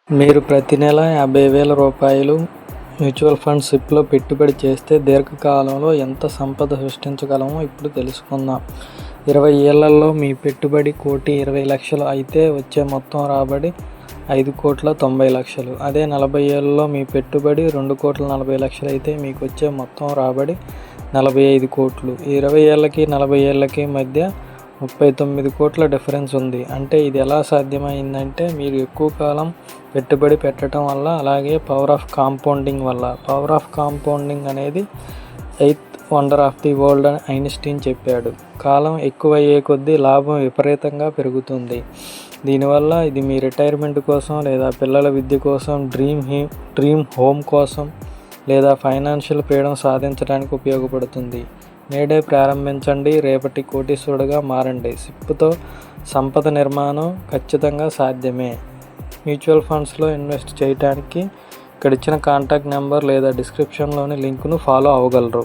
మీరు ప్రతి నెల 50,000 రూపాయలు మ్యూచువల్ ఫండ్ సిప్లో పెట్టుబడి చేస్తే దీర్ఘకాలంలో ఎంత సంపద సృష్టించగలమో ఇప్పుడు తెలుసుకుందాం. 20 ఏళ్లలో మీ పెట్టుబడి 1,20,00,000 అయితే వచ్చే మొత్తం రాబడి 5,90,00,000. అదే 40 ఏళ్లలో మీ పెట్టుబడి 2,40,00,000 అయితే మీకు వచ్చే మొత్తం రాబడి 45 కోట్లు. 20 ఏళ్లకి 40 ఏళ్లకి మధ్య 39 కోట్ల డిఫరెన్స్ ఉంది. అంటే ఇది ఎలా సాధ్యమైందంటే మీరు ఎక్కువ కాలం పెట్టుబడి పెట్టడం వల్ల, అలాగే పవర్ ఆఫ్ కాంపౌండింగ్ వల్ల. పవర్ ఆఫ్ కాంపౌండింగ్ అనేది 8th wonder of the world అని ఐన్స్టీన్ చెప్పాడు. కాలం ఎక్కువయ్యే కొద్దీ లాభం విపరీతంగా పెరుగుతుంది. దీనివల్ల ఇది మీ రిటైర్మెంట్ కోసం, లేదా పిల్లల విద్య కోసం, డ్రీమ్ హోమ్ కోసం, లేదా ఫైనాన్షియల్ ఫ్రీడమ్ సాధించడానికి ఉపయోగపడుతుంది. నేడే ప్రారంభించండి, రేపటి కోటీశ్వరుడుగా మారండి. సిప్తో సంపద నిర్మాణం ఖచ్చితంగా సాధ్యమే. మ్యూచువల్ ఫండ్స్లో ఇన్వెస్ట్ చేయడానికి ఇక్కడ ఇచ్చిన కాంటాక్ట్ నెంబర్ లేదా డిస్క్రిప్షన్లోని లింకును ఫాలో అవ్వగలరు.